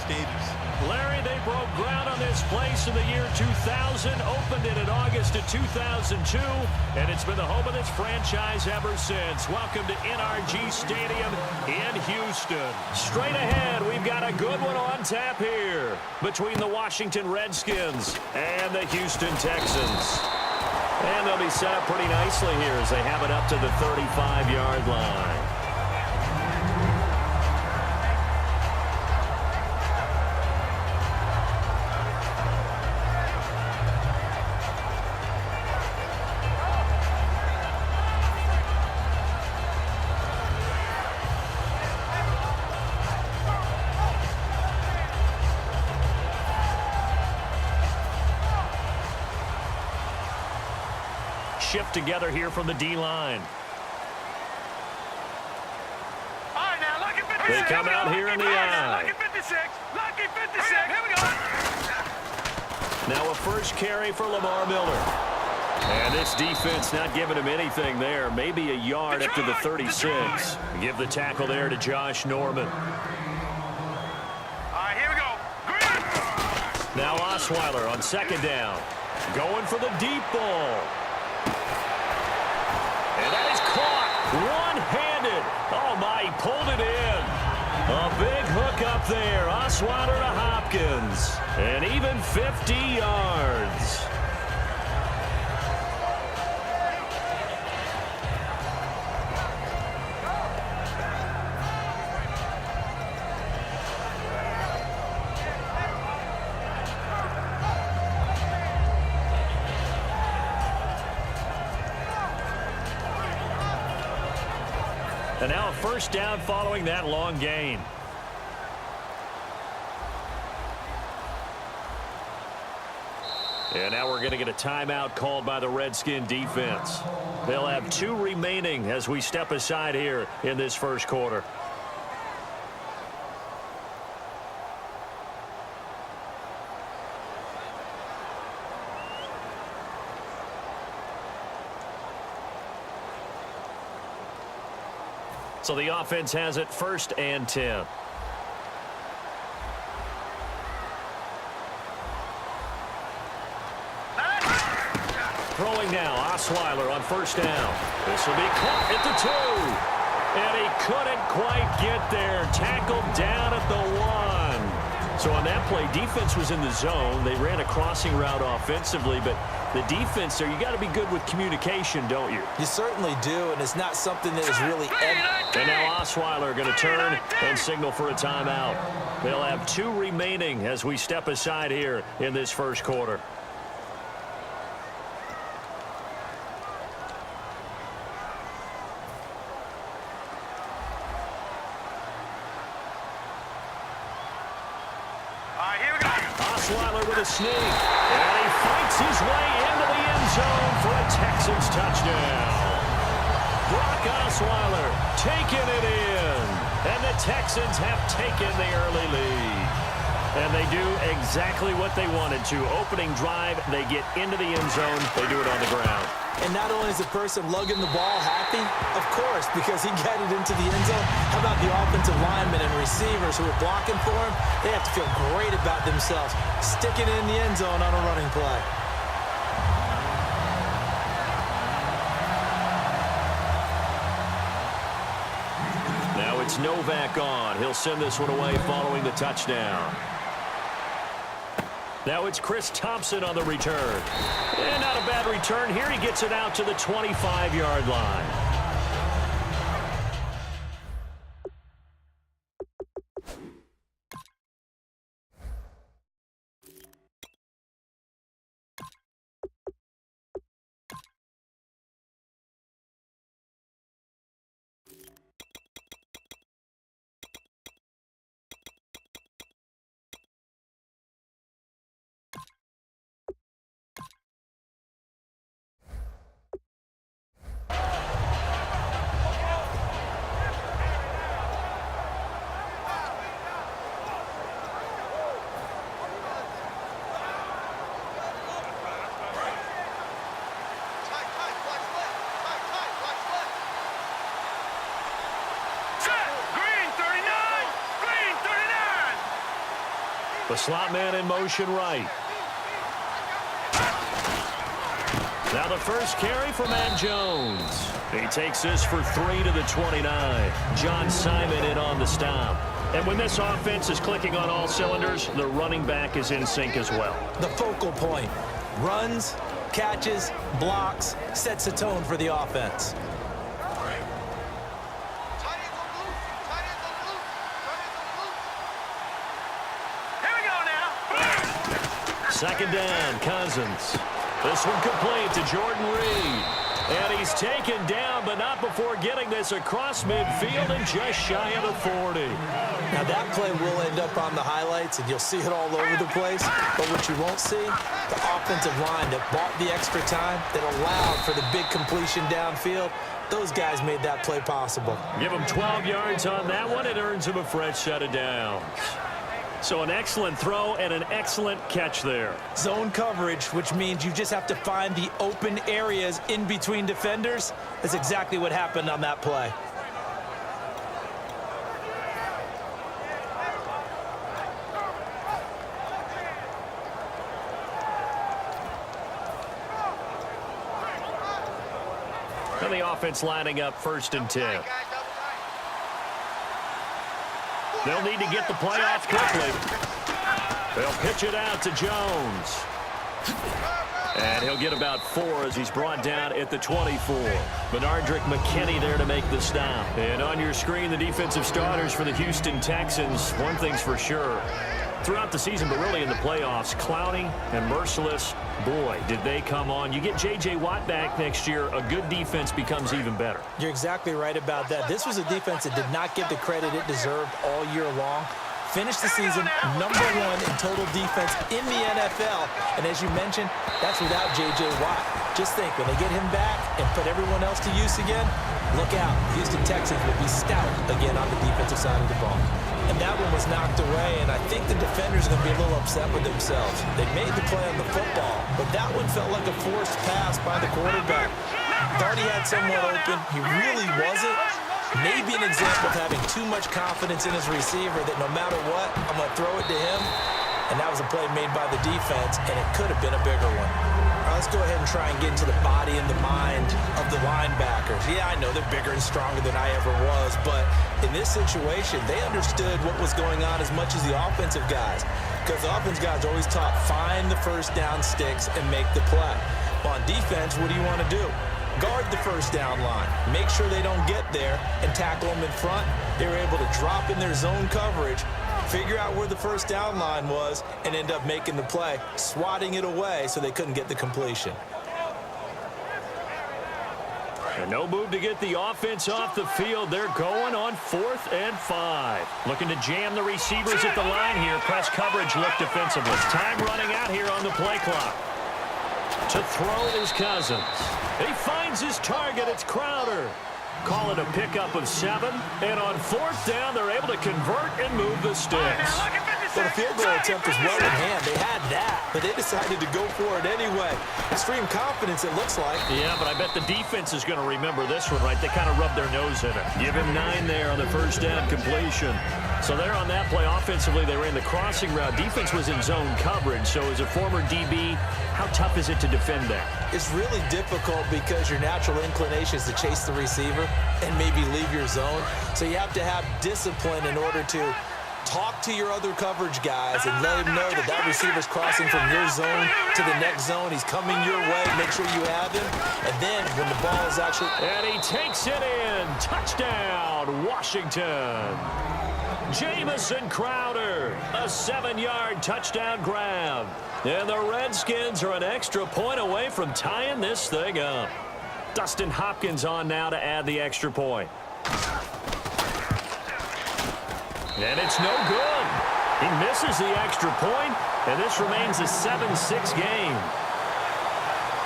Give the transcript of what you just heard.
stages. Larry, they broke ground on this place in the year 2000, opened it in August of 2002, and it's been the home of this franchise ever since. Welcome to NRG Stadium in Houston. Straight ahead, we've got a good one on tap here between the Washington Redskins and the Houston Texans. And they'll be set up pretty nicely here as they have it up to the 35-yard line. Shift together here from the D-line. They come out here in the eye. Now a first carry for Lamar Miller. And this defense not giving him anything there. Maybe a yard up to the 36. Give the tackle there to Josh Norman. Now Osweiler on second down. Going for the deep ball. And that is caught one-handed. Oh, my, he pulled it in. A big hook up there. Osweiler to Hopkins. And even 50 yards. And now a first down following that long gain. And now we're going to get a timeout called by the Redskin defense. They'll have 2 remaining as we step aside here in this first quarter. So the offense has it 1st and 10. Throwing now, Osweiler on first down. This will be caught at the 2. And he couldn't quite get there. Tackled down at the 1. So on that play, defense was in the zone. They ran a crossing route offensively, but the defense there, you got to be good with communication, don't you? You certainly do, and it's not something that is really evident. And now Osweiler going to turn and signal for a timeout. They'll have 2 remaining as we step aside here in this first quarter. Osweiler with a sneak, and he fights his way into the end zone for a Texans touchdown. Brock Osweiler taking it in, and the Texans have taken the early lead. And they do exactly what they wanted to. Opening drive, they get into the end zone. They do it on the ground. And not only is the person lugging the ball happy, of course, because he got it into the end zone. How about the offensive linemen and receivers who are blocking for him? They have to feel great about themselves, sticking it in the end zone on a running play. Now it's Novak on. He'll send this one away following the touchdown. Now it's Chris Thompson on the return. And not a bad return here. He gets it out to the 25-yard line. The slot man in motion right. Now the first carry for Matt Jones. He takes this for 3 to the 29. John Simon in on the stop. And when this offense is clicking on all cylinders, the running back is in sync as well. The focal point. Runs, catches, blocks, sets a tone for the offense. Second down, Cousins. This one complete to Jordan Reed. And he's taken down, but not before getting this across midfield and just shy of the 40. Now that play will end up on the highlights, and you'll see it all over the place. But what you won't see, the offensive line that bought the extra time, that allowed for the big completion downfield, those guys made that play possible. Give him 12 yards on that one. It earns him a fresh set of downs. So an excellent throw and an excellent catch there. Zone coverage, which means you just have to find the open areas in between defenders. That's exactly what happened on that play. And the offense lining up 1st and 10. They'll need to get the play off quickly. They'll pitch it out to Jones. And he'll get about 4 as he's brought down at the 24. Benardrick McKinney there to make the stop. And on your screen, the defensive starters for the Houston Texans. One thing's for sure. Throughout the season, but really in the playoffs, Clowney and Merciless, boy, did they come on. You get J.J. Watt back next year, a good defense becomes even better. You're exactly right about that. This was a defense that did not get the credit it deserved all year long. Finished the season #1 in total defense in the NFL. And as you mentioned, that's without J.J. Watt. Just think, when they get him back and put everyone else to use again, look out. The Houston Texans will be stout again on the defensive side of the ball. And that one was knocked away, and I think the defenders are going to be a little upset with themselves. They made the play on the football, but that one felt like a forced pass by the quarterback. Thought he had someone open. He really wasn't. Maybe an example of having too much confidence in his receiver that no matter what, I'm going to throw it to him. And that was a play made by the defense, and it could have been a bigger one. All right, let's go ahead and try and get into the body and the mind of the linebackers. Yeah, I know they're bigger and stronger than I ever was, but in this situation, they understood what was going on as much as the offensive guys, because the offensive guys are always taught, find the first down sticks and make the play. On defense, what do you want to do? Guard the first down line. Make sure they don't get there and tackle them in front. They were able to drop in their zone coverage, figure out where the first down line was, and end up making the play, swatting it away so they couldn't get the completion. And no move to get the offense off the field. They're going on 4th and 5. Looking to jam the receivers at the line here. Press coverage look defensively. Time running out here on the play clock. To throw is Cousins. He finds his target. It's Crowder. Call it a pickup of 7. And on 4th down, they're able to convert and move the sticks. But a field goal attempt was well in hand. They had that, but they decided to go for it anyway. Extreme confidence, it looks like. Yeah, but I bet the defense is going to remember this one, right? They kind of rubbed their nose in it. Give him 9 there on the first down completion. So there on that play, offensively, they ran the crossing route. Defense was in zone coverage. So as a former DB, how tough is it to defend that? It's really difficult because your natural inclination is to chase the receiver and maybe leave your zone. So you have to have discipline in order to talk to your other coverage guys and let him know that that receiver's crossing from your zone to the next zone. He's coming your way. Make sure you have him. And then when the ball is actually... And he takes it in. Touchdown, Washington. Jamison Crowder, a 7-yard touchdown grab. And the Redskins are an extra point away from tying this thing up. Dustin Hopkins on now to add the extra point. And it's no good. He misses the extra point, and this remains a 7-6 game.